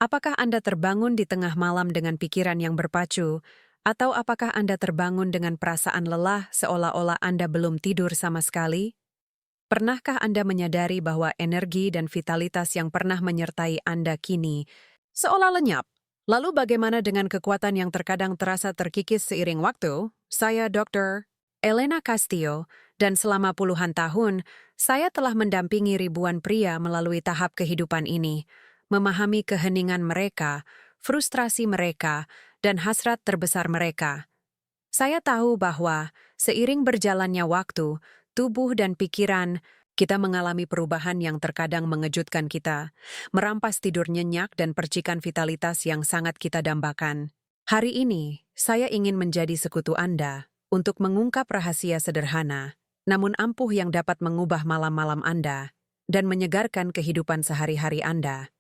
Apakah Anda terbangun di tengah malam dengan pikiran yang berpacu, atau apakah Anda terbangun dengan perasaan lelah seolah-olah Anda belum tidur sama sekali? Pernahkah Anda menyadari bahwa energi dan vitalitas yang pernah menyertai Anda kini seolah lenyap? Lalu bagaimana dengan kekuatan yang terkadang terasa terkikis seiring waktu? Saya Dr. Elena Castillo, dan selama puluhan tahun, saya telah mendampingi ribuan pria melalui tahap kehidupan ini, memahami keheningan mereka, frustrasi mereka, dan hasrat terbesar mereka. Saya tahu bahwa seiring berjalannya waktu, tubuh dan pikiran, kita mengalami perubahan yang terkadang mengejutkan kita, merampas tidur nyenyak dan percikan vitalitas yang sangat kita dambakan. Hari ini, saya ingin menjadi sekutu Anda untuk mengungkap rahasia sederhana, namun ampuh yang dapat mengubah malam-malam Anda dan menyegarkan kehidupan sehari-hari Anda.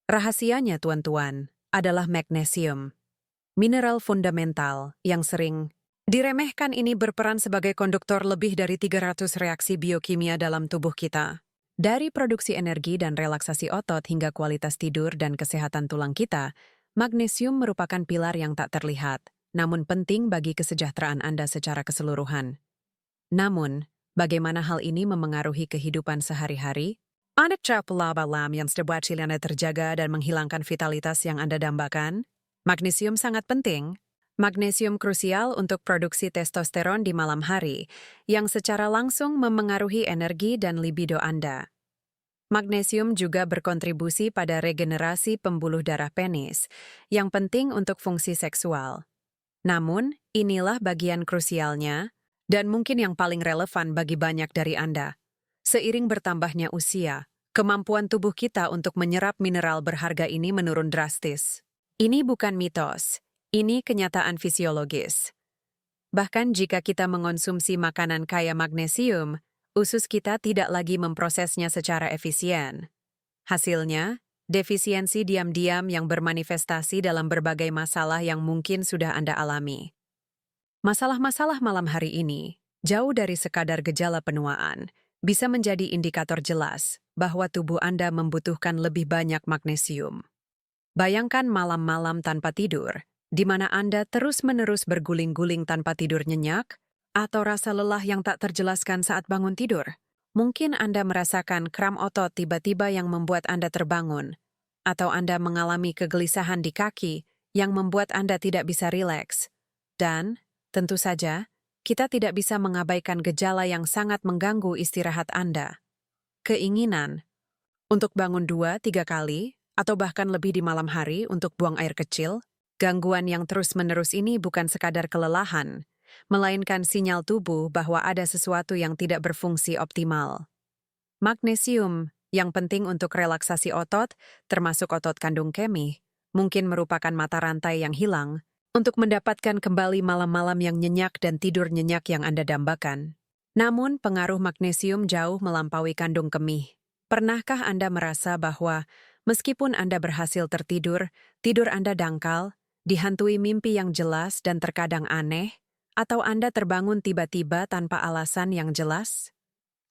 Rahasianya, tuan-tuan, adalah magnesium. Mineral fundamental yang sering diremehkan ini berperan sebagai konduktor lebih dari 300 reaksi biokimia dalam tubuh kita. Dari produksi energi dan relaksasi otot hingga kualitas tidur dan kesehatan tulang kita, magnesium merupakan pilar yang tak terlihat, namun penting bagi kesejahteraan Anda secara keseluruhan. Namun, bagaimana hal ini memengaruhi kehidupan sehari-hari? Anak lam yang setiap Anda terjaga dan menghilangkan vitalitas yang Anda dambakan? Magnesium sangat penting. Magnesium krusial untuk produksi testosteron di malam hari, yang secara langsung memengaruhi energi dan libido Anda. Magnesium juga berkontribusi pada regenerasi pembuluh darah penis, yang penting untuk fungsi seksual. Namun, inilah bagian krusialnya, dan mungkin yang paling relevan bagi banyak dari Anda. Seiring bertambahnya usia, kemampuan tubuh kita untuk menyerap mineral berharga ini menurun drastis. Ini bukan mitos, ini kenyataan fisiologis. Bahkan jika kita mengonsumsi makanan kaya magnesium, usus kita tidak lagi memprosesnya secara efisien. Hasilnya, defisiensi diam-diam yang bermanifestasi dalam berbagai masalah yang mungkin sudah Anda alami. Masalah-masalah malam hari ini, jauh dari sekadar gejala penuaan, bisa menjadi indikator jelas bahwa tubuh Anda membutuhkan lebih banyak magnesium. Bayangkan malam-malam tanpa tidur, di mana Anda terus-menerus berguling-guling tanpa tidur nyenyak, atau rasa lelah yang tak terjelaskan saat bangun tidur. Mungkin Anda merasakan kram otot tiba-tiba yang membuat Anda terbangun, atau Anda mengalami kegelisahan di kaki yang membuat Anda tidak bisa rileks. Dan, tentu saja, kita tidak bisa mengabaikan gejala yang sangat mengganggu istirahat Anda. Keinginan untuk bangun 2-3 kali, atau bahkan lebih di malam hari untuk buang air kecil, gangguan yang terus-menerus ini bukan sekadar kelelahan, melainkan sinyal tubuh bahwa ada sesuatu yang tidak berfungsi optimal. Magnesium, yang penting untuk relaksasi otot, termasuk otot kandung kemih, mungkin merupakan mata rantai yang hilang untuk mendapatkan kembali malam-malam yang nyenyak dan tidur nyenyak yang Anda dambakan. Namun, pengaruh magnesium jauh melampaui kandung kemih. Pernahkah Anda merasa bahwa meskipun Anda berhasil tertidur, tidur Anda dangkal, dihantui mimpi yang jelas dan terkadang aneh, atau Anda terbangun tiba-tiba tanpa alasan yang jelas?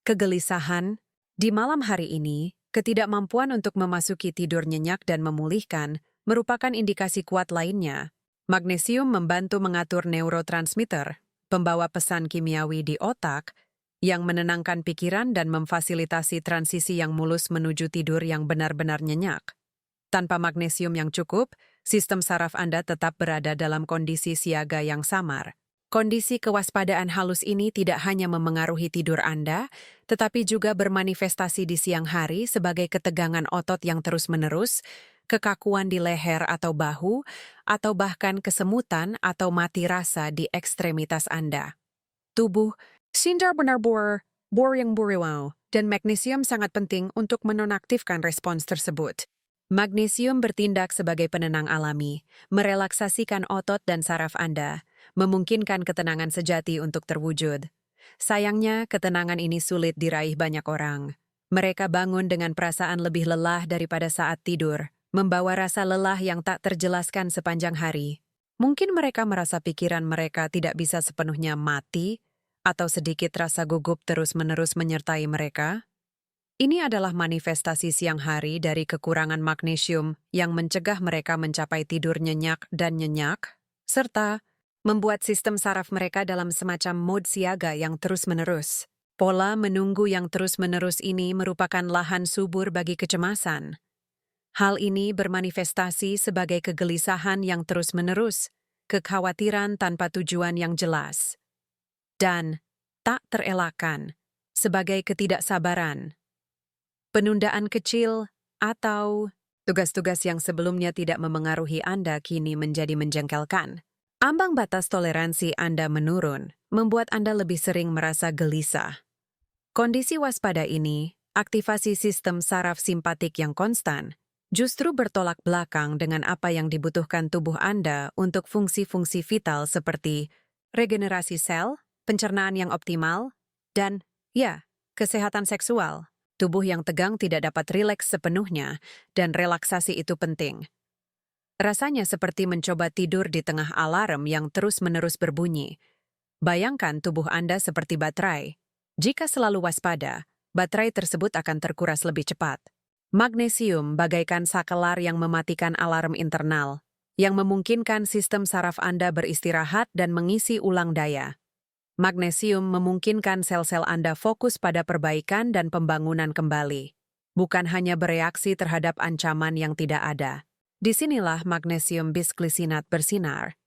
Kegelisahan, di malam hari ini, ketidakmampuan untuk memasuki tidur nyenyak dan memulihkan merupakan indikasi kuat lainnya. Magnesium membantu mengatur neurotransmitter, pembawa pesan kimiawi di otak, yang menenangkan pikiran dan memfasilitasi transisi yang mulus menuju tidur yang benar-benar nyenyak. Tanpa magnesium yang cukup, sistem saraf Anda tetap berada dalam kondisi siaga yang samar. Kondisi kewaspadaan halus ini tidak hanya memengaruhi tidur Anda, tetapi juga bermanifestasi di siang hari sebagai ketegangan otot yang terus-menerus, kekakuan di leher atau bahu, atau bahkan kesemutan atau mati rasa di ekstremitas Anda. Tubuh, sindar benar-benar, yang buriwau, dan magnesium sangat penting untuk menonaktifkan respons tersebut. Magnesium bertindak sebagai penenang alami, merelaksasikan otot dan saraf Anda, memungkinkan ketenangan sejati untuk terwujud. Sayangnya, ketenangan ini sulit diraih banyak orang. Mereka bangun dengan perasaan lebih lelah daripada saat tidur, membawa rasa lelah yang tak terjelaskan sepanjang hari. Mungkin mereka merasa pikiran mereka tidak bisa sepenuhnya mati, atau sedikit rasa gugup terus-menerus menyertai mereka. Ini adalah manifestasi siang hari dari kekurangan magnesium yang mencegah mereka mencapai tidur nyenyak dan nyenyak, serta membuat sistem saraf mereka dalam semacam mode siaga yang terus-menerus. Pola menunggu yang terus-menerus ini merupakan lahan subur bagi kecemasan. Hal ini bermanifestasi sebagai kegelisahan yang terus-menerus, kekhawatiran tanpa tujuan yang jelas, dan tak terelakkan sebagai ketidaksabaran, penundaan kecil, atau tugas-tugas yang sebelumnya tidak memengaruhi Anda kini menjadi menjengkelkan. Ambang batas toleransi Anda menurun, membuat Anda lebih sering merasa gelisah. Kondisi waspada ini, aktivasi sistem saraf simpatik yang konstan, justru bertolak belakang dengan apa yang dibutuhkan tubuh Anda untuk fungsi-fungsi vital seperti regenerasi sel, pencernaan yang optimal, dan, ya, kesehatan seksual. Tubuh yang tegang tidak dapat rileks sepenuhnya, dan relaksasi itu penting. Rasanya seperti mencoba tidur di tengah alarm yang terus-menerus berbunyi. Bayangkan tubuh Anda seperti baterai. Jika selalu waspada, baterai tersebut akan terkuras lebih cepat. Magnesium bagaikan sakelar yang mematikan alarm internal, yang memungkinkan sistem saraf Anda beristirahat dan mengisi ulang daya. Magnesium memungkinkan sel-sel Anda fokus pada perbaikan dan pembangunan kembali, bukan hanya bereaksi terhadap ancaman yang tidak ada. Disinilah magnesium bisglisinat bersinar.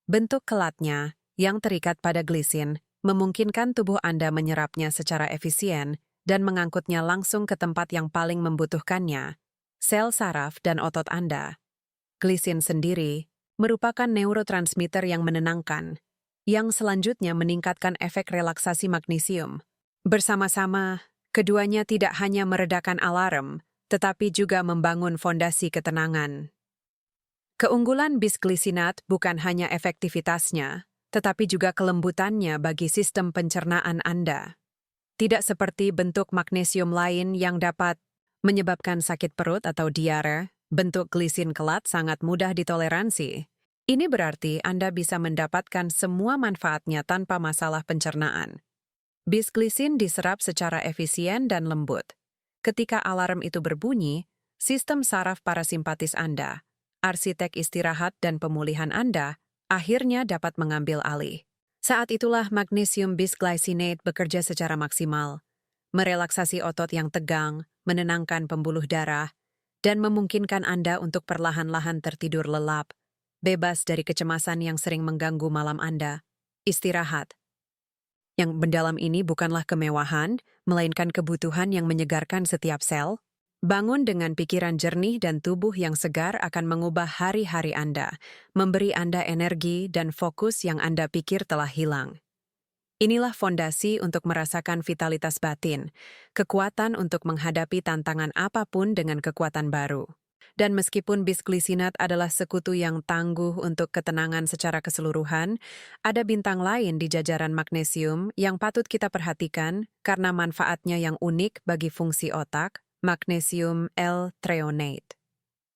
Bentuk kelatnya, yang terikat pada glisin, memungkinkan tubuh Anda menyerapnya secara efisien dan mengangkutnya langsung ke tempat yang paling membutuhkannya, sel saraf dan otot Anda. Glisin sendiri merupakan neurotransmitter yang menenangkan, yang selanjutnya meningkatkan efek relaksasi magnesium. Bersama-sama, keduanya tidak hanya meredakan alarm, tetapi juga membangun fondasi ketenangan. Keunggulan bisglisinat bukan hanya efektivitasnya, tetapi juga kelembutannya bagi sistem pencernaan Anda. Tidak seperti bentuk magnesium lain yang dapat menyebabkan sakit perut atau diare, bentuk glisin kelat sangat mudah ditoleransi. Ini berarti Anda bisa mendapatkan semua manfaatnya tanpa masalah pencernaan. Bisglisin diserap secara efisien dan lembut. Ketika alarm itu berbunyi, sistem saraf parasimpatis Anda, arsitek istirahat dan pemulihan Anda, akhirnya dapat mengambil alih. Saat itulah magnesium bisglycinate bekerja secara maksimal, merelaksasi otot yang tegang, menenangkan pembuluh darah, dan memungkinkan Anda untuk perlahan-lahan tertidur lelap, bebas dari kecemasan yang sering mengganggu malam Anda. Istirahat. Yang mendalam ini bukanlah kemewahan, melainkan kebutuhan yang menyegarkan setiap sel. Bangun dengan pikiran jernih dan tubuh yang segar akan mengubah hari-hari Anda, memberi Anda energi dan fokus yang Anda pikir telah hilang. Inilah fondasi untuk merasakan vitalitas batin, kekuatan untuk menghadapi tantangan apapun dengan kekuatan baru. Dan meskipun bisglisinat adalah sekutu yang tangguh untuk ketenangan secara keseluruhan, ada bintang lain di jajaran magnesium yang patut kita perhatikan karena manfaatnya yang unik bagi fungsi otak, magnesium L-threonate.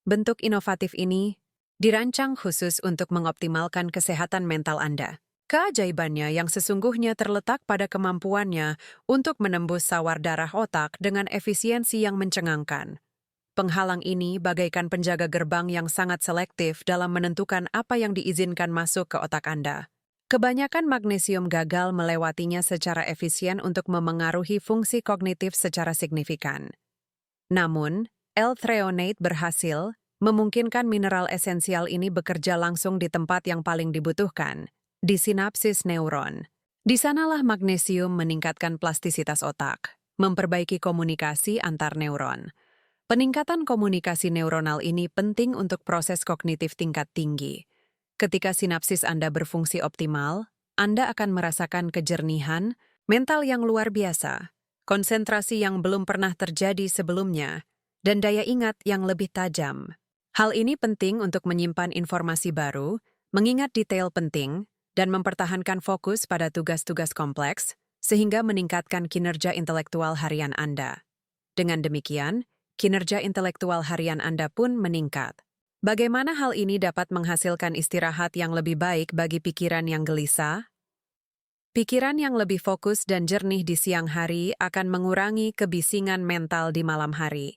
Bentuk inovatif ini dirancang khusus untuk mengoptimalkan kesehatan mental Anda. Keajaibannya yang sesungguhnya terletak pada kemampuannya untuk menembus sawar darah otak dengan efisiensi yang mencengangkan. Penghalang ini bagaikan penjaga gerbang yang sangat selektif dalam menentukan apa yang diizinkan masuk ke otak Anda. Kebanyakan magnesium gagal melewatinya secara efisien untuk memengaruhi fungsi kognitif secara signifikan. Namun, L-threonate berhasil memungkinkan mineral esensial ini bekerja langsung di tempat yang paling dibutuhkan, di sinapsis neuron. Di sanalah magnesium meningkatkan plastisitas otak, memperbaiki komunikasi antar neuron. Peningkatan komunikasi neuronal ini penting untuk proses kognitif tingkat tinggi. Ketika sinapsis Anda berfungsi optimal, Anda akan merasakan kejernihan mental yang luar biasa, konsentrasi yang belum pernah terjadi sebelumnya, dan daya ingat yang lebih tajam. Hal ini penting untuk menyimpan informasi baru, mengingat detail penting, dan mempertahankan fokus pada tugas-tugas kompleks, sehingga meningkatkan kinerja intelektual harian Anda. Dengan demikian, kinerja intelektual harian Anda pun meningkat. Bagaimana hal ini dapat menghasilkan istirahat yang lebih baik bagi pikiran yang gelisah? Pikiran yang lebih fokus dan jernih di siang hari akan mengurangi kebisingan mental di malam hari.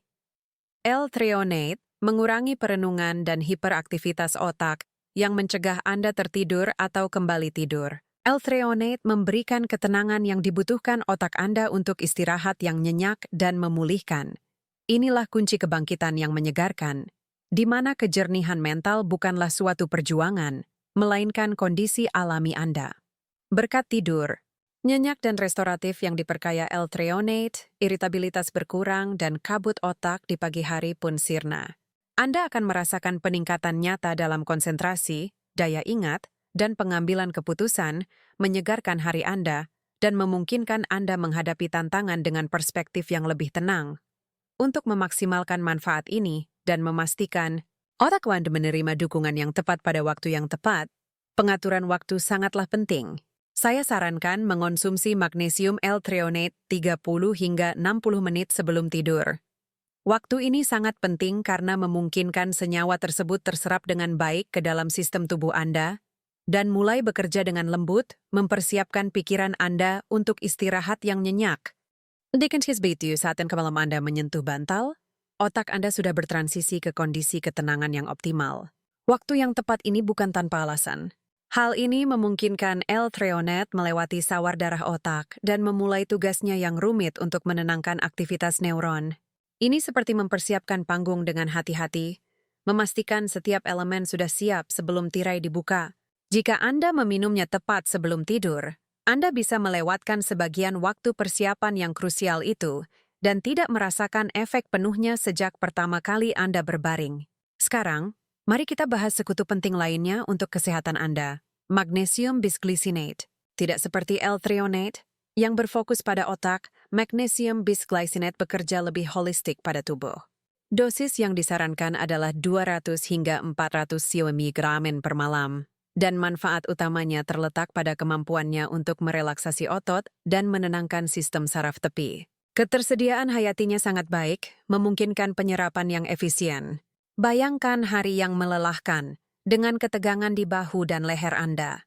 L-threonate mengurangi perenungan dan hiperaktivitas otak yang mencegah Anda tertidur atau kembali tidur. L-threonate memberikan ketenangan yang dibutuhkan otak Anda untuk istirahat yang nyenyak dan memulihkan. Inilah kunci kebangkitan yang menyegarkan, di mana kejernihan mental bukanlah suatu perjuangan, melainkan kondisi alami Anda. Berkat tidur, nyenyak dan restoratif yang diperkaya L-threonate, iritabilitas berkurang dan kabut otak di pagi hari pun sirna. Anda akan merasakan peningkatan nyata dalam konsentrasi, daya ingat, dan pengambilan keputusan, menyegarkan hari Anda, dan memungkinkan Anda menghadapi tantangan dengan perspektif yang lebih tenang. Untuk memaksimalkan manfaat ini dan memastikan otak Anda menerima dukungan yang tepat pada waktu yang tepat, pengaturan waktu sangatlah penting. Saya sarankan mengonsumsi magnesium L-threonate 30 hingga 60 menit sebelum tidur. Waktu ini sangat penting karena memungkinkan senyawa tersebut terserap dengan baik ke dalam sistem tubuh Anda dan mulai bekerja dengan lembut, mempersiapkan pikiran Anda untuk istirahat yang nyenyak. Di begitu saat malam Anda menyentuh bantal, otak Anda sudah bertransisi ke kondisi ketenangan yang optimal. Waktu yang tepat ini bukan tanpa alasan. Hal ini memungkinkan L-threonate melewati sawar darah otak dan memulai tugasnya yang rumit untuk menenangkan aktivitas neuron. Ini seperti mempersiapkan panggung dengan hati-hati, memastikan setiap elemen sudah siap sebelum tirai dibuka. Jika Anda meminumnya tepat sebelum tidur, Anda bisa melewatkan sebagian waktu persiapan yang krusial itu dan tidak merasakan efek penuhnya sejak pertama kali Anda berbaring. Sekarang, mari kita bahas sekutu penting lainnya untuk kesehatan Anda. Magnesium bisglycinate. Tidak seperti L-threonate, yang berfokus pada otak, magnesium bisglycinate bekerja lebih holistik pada tubuh. Dosis yang disarankan adalah 200 hingga 400 mg per malam, dan manfaat utamanya terletak pada kemampuannya untuk merelaksasi otot dan menenangkan sistem saraf tepi. Ketersediaan hayatinya sangat baik, memungkinkan penyerapan yang efisien. Bayangkan hari yang melelahkan, dengan ketegangan di bahu dan leher Anda.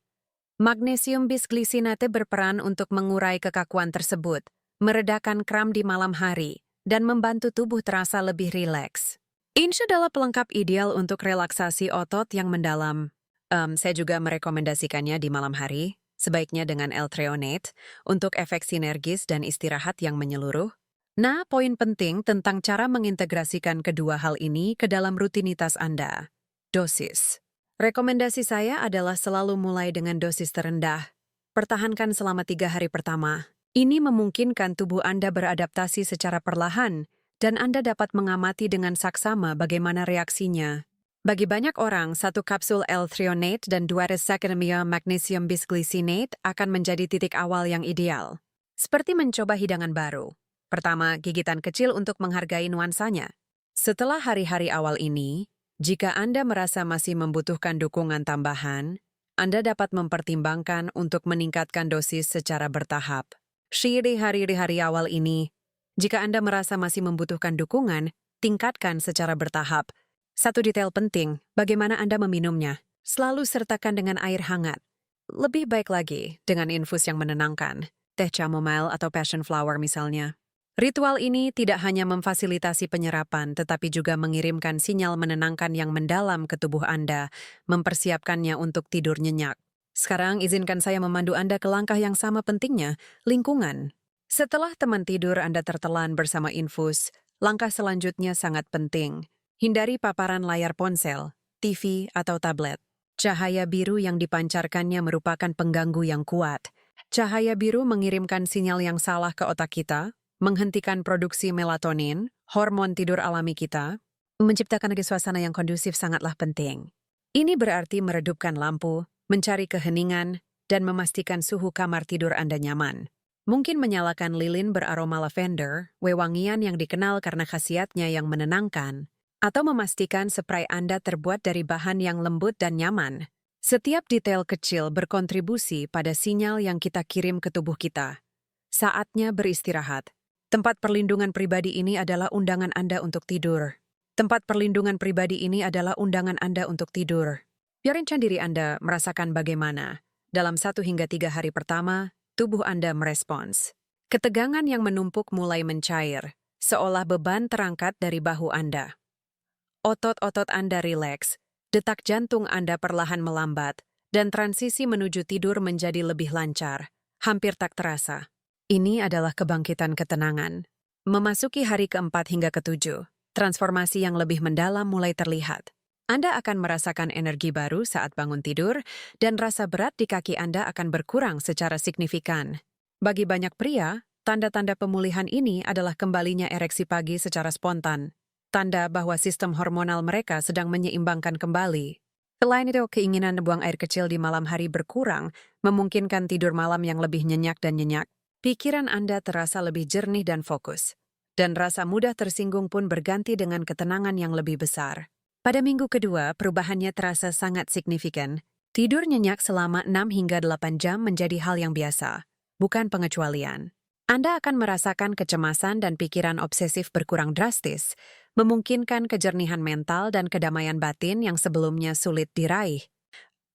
Magnesium bisglycinate berperan untuk mengurai kekakuan tersebut, meredakan kram di malam hari, dan membantu tubuh terasa lebih rileks. Ini adalah pelengkap ideal untuk relaksasi otot yang mendalam. Saya juga merekomendasikannya di malam hari, sebaiknya dengan L-threonate, untuk efek sinergis dan istirahat yang menyeluruh. Nah, poin penting tentang cara mengintegrasikan kedua hal ini ke dalam rutinitas Anda. Dosis. Rekomendasi saya adalah selalu mulai dengan dosis terendah. Pertahankan selama 3 hari pertama. Ini memungkinkan tubuh Anda beradaptasi secara perlahan, dan Anda dapat mengamati dengan saksama bagaimana reaksinya. Bagi banyak orang, 1 kapsul L-threonate dan 200 mg magnesium bisglycinate akan menjadi titik awal yang ideal. Seperti mencoba hidangan baru. Pertama, gigitan kecil untuk menghargai nuansanya. Setelah hari-hari awal ini, jika Anda merasa masih membutuhkan dukungan tambahan, Anda dapat mempertimbangkan untuk meningkatkan dosis secara bertahap. Di hari-hari awal ini, jika Anda merasa masih membutuhkan dukungan, tingkatkan secara bertahap. Satu detail penting, bagaimana Anda meminumnya. Selalu sertakan dengan air hangat. Lebih baik lagi dengan infus yang menenangkan, teh chamomile atau passion flower misalnya. Ritual ini tidak hanya memfasilitasi penyerapan, tetapi juga mengirimkan sinyal menenangkan yang mendalam ke tubuh Anda, mempersiapkannya untuk tidur nyenyak. Sekarang izinkan saya memandu Anda ke langkah yang sama pentingnya, lingkungan. Setelah teman tidur Anda tertelan bersama infus, langkah selanjutnya sangat penting. Hindari paparan layar ponsel, TV, atau tablet. Cahaya biru yang dipancarkannya merupakan pengganggu yang kuat. Cahaya biru mengirimkan sinyal yang salah ke otak kita, menghentikan produksi melatonin, hormon tidur alami kita, menciptakan suasana yang kondusif sangatlah penting. Ini berarti meredupkan lampu, mencari keheningan, dan memastikan suhu kamar tidur Anda nyaman. Mungkin menyalakan lilin beraroma lavender, wewangian yang dikenal karena khasiatnya yang menenangkan, atau memastikan spray Anda terbuat dari bahan yang lembut dan nyaman. Setiap detail kecil berkontribusi pada sinyal yang kita kirim ke tubuh kita. Saatnya beristirahat. Tempat perlindungan pribadi ini adalah undangan Anda untuk tidur. Tempat perlindungan pribadi ini adalah undangan Anda untuk tidur. Biarkan diri Anda merasakan bagaimana, dalam 1 hingga 3 hari pertama, tubuh Anda merespons. Ketegangan yang menumpuk mulai mencair, seolah beban terangkat dari bahu Anda. Otot-otot Anda rileks, detak jantung Anda perlahan melambat, dan transisi menuju tidur menjadi lebih lancar, hampir tak terasa. Ini adalah kebangkitan ketenangan. Memasuki hari keempat hingga ketujuh, transformasi yang lebih mendalam mulai terlihat. Anda akan merasakan energi baru saat bangun tidur, dan rasa berat di kaki Anda akan berkurang secara signifikan. Bagi banyak pria, tanda-tanda pemulihan ini adalah kembalinya ereksi pagi secara spontan, tanda bahwa sistem hormonal mereka sedang menyeimbangkan kembali. Selain itu, keinginan buang air kecil di malam hari berkurang, memungkinkan tidur malam yang lebih nyenyak dan nyenyak. Pikiran Anda terasa lebih jernih dan fokus, dan rasa mudah tersinggung pun berganti dengan ketenangan yang lebih besar. Pada minggu kedua, perubahannya terasa sangat signifikan. Tidur nyenyak selama 6 hingga 8 jam menjadi hal yang biasa, bukan pengecualian. Anda akan merasakan kecemasan dan pikiran obsesif berkurang drastis, memungkinkan kejernihan mental dan kedamaian batin yang sebelumnya sulit diraih.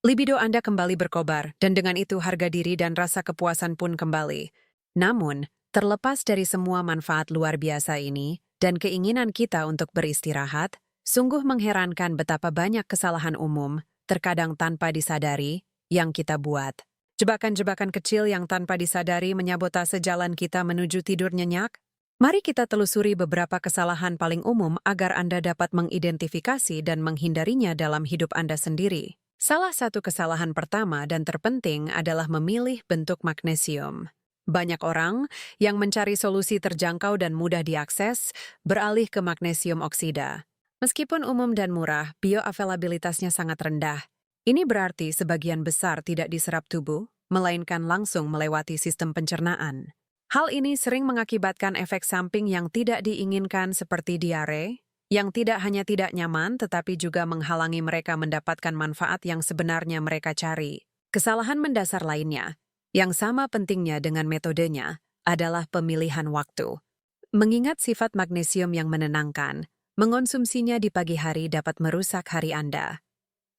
Libido Anda kembali berkobar, dan dengan itu harga diri dan rasa kepuasan pun kembali. Namun, terlepas dari semua manfaat luar biasa ini, dan keinginan kita untuk beristirahat, sungguh mengherankan betapa banyak kesalahan umum, terkadang tanpa disadari, yang kita buat. Jebakan-jebakan kecil yang tanpa disadari menyabotase jalan kita menuju tidur nyenyak. Mari kita telusuri beberapa kesalahan paling umum agar Anda dapat mengidentifikasi dan menghindarinya dalam hidup Anda sendiri. Salah satu kesalahan pertama dan terpenting adalah memilih bentuk magnesium. Banyak orang yang mencari solusi terjangkau dan mudah diakses beralih ke magnesium oksida. Meskipun umum dan murah, bioavailabilitasnya sangat rendah. Ini berarti sebagian besar tidak diserap tubuh, melainkan langsung melewati sistem pencernaan. Hal ini sering mengakibatkan efek samping yang tidak diinginkan seperti diare, yang tidak hanya tidak nyaman tetapi juga menghalangi mereka mendapatkan manfaat yang sebenarnya mereka cari. Kesalahan mendasar lainnya, yang sama pentingnya dengan metodenya, adalah pemilihan waktu. Mengingat sifat magnesium yang menenangkan, mengonsumsinya di pagi hari dapat merusak hari Anda.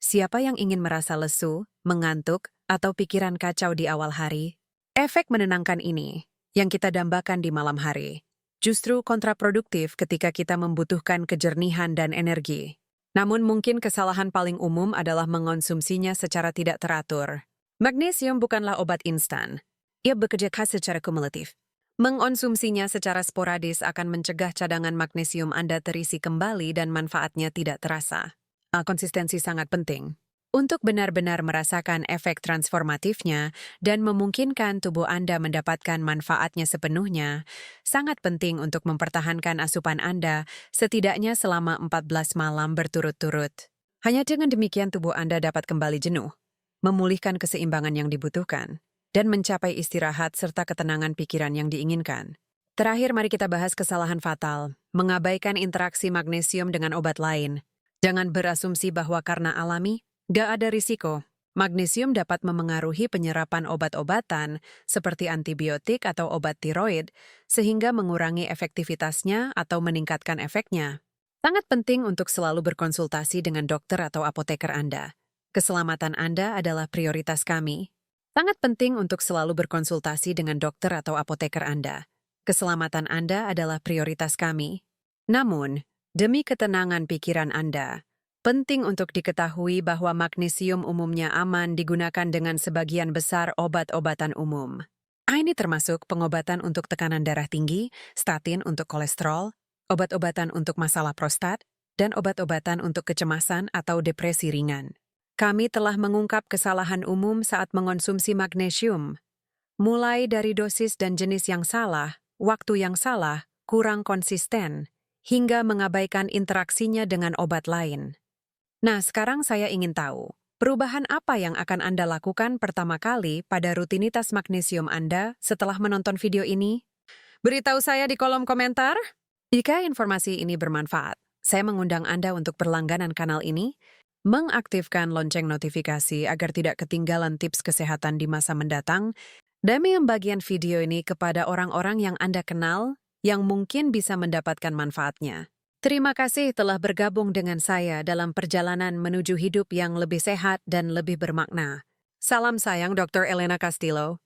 Siapa yang ingin merasa lesu, mengantuk, atau pikiran kacau di awal hari? Efek menenangkan ini, yang kita dambakan di malam hari, justru kontraproduktif ketika kita membutuhkan kejernihan dan energi. Namun mungkin kesalahan paling umum adalah mengonsumsinya secara tidak teratur. Magnesium bukanlah obat instan. Ia bekerja khas secara kumulatif. Mengonsumsinya secara sporadis akan mencegah cadangan magnesium Anda terisi kembali dan manfaatnya tidak terasa. Konsistensi sangat penting. Untuk benar-benar merasakan efek transformatifnya dan memungkinkan tubuh Anda mendapatkan manfaatnya sepenuhnya, sangat penting untuk mempertahankan asupan Anda setidaknya selama 14 malam berturut-turut. Hanya dengan demikian tubuh Anda dapat kembali jenuh, memulihkan keseimbangan yang dibutuhkan, dan mencapai istirahat serta ketenangan pikiran yang diinginkan. Terakhir, mari kita bahas kesalahan fatal, mengabaikan interaksi magnesium dengan obat lain. Jangan berasumsi bahwa karena alami, gak ada risiko. Magnesium dapat memengaruhi penyerapan obat-obatan seperti antibiotik atau obat tiroid, sehingga mengurangi efektivitasnya atau meningkatkan efeknya. Sangat penting untuk selalu berkonsultasi dengan dokter atau apoteker Anda. Keselamatan Anda adalah prioritas kami. Sangat penting untuk selalu berkonsultasi dengan dokter atau apoteker Anda. Keselamatan Anda adalah prioritas kami. Namun, demi ketenangan pikiran Anda, penting untuk diketahui bahwa magnesium umumnya aman digunakan dengan sebagian besar obat-obatan umum. Ini termasuk pengobatan untuk tekanan darah tinggi, statin untuk kolesterol, obat-obatan untuk masalah prostat, dan obat-obatan untuk kecemasan atau depresi ringan. Kami telah mengungkap kesalahan umum saat mengonsumsi magnesium, mulai dari dosis dan jenis yang salah, waktu yang salah, kurang konsisten, hingga mengabaikan interaksinya dengan obat lain. Nah, sekarang saya ingin tahu, perubahan apa yang akan Anda lakukan pertama kali pada rutinitas magnesium Anda setelah menonton video ini? Beritahu saya di kolom komentar. Jika informasi ini bermanfaat, saya mengundang Anda untuk berlangganan kanal ini, mengaktifkan lonceng notifikasi agar tidak ketinggalan tips kesehatan di masa mendatang, dan membagikan video ini kepada orang-orang yang Anda kenal yang mungkin bisa mendapatkan manfaatnya. Terima kasih telah bergabung dengan saya dalam perjalanan menuju hidup yang lebih sehat dan lebih bermakna. Salam sayang Dr. Elena Castillo.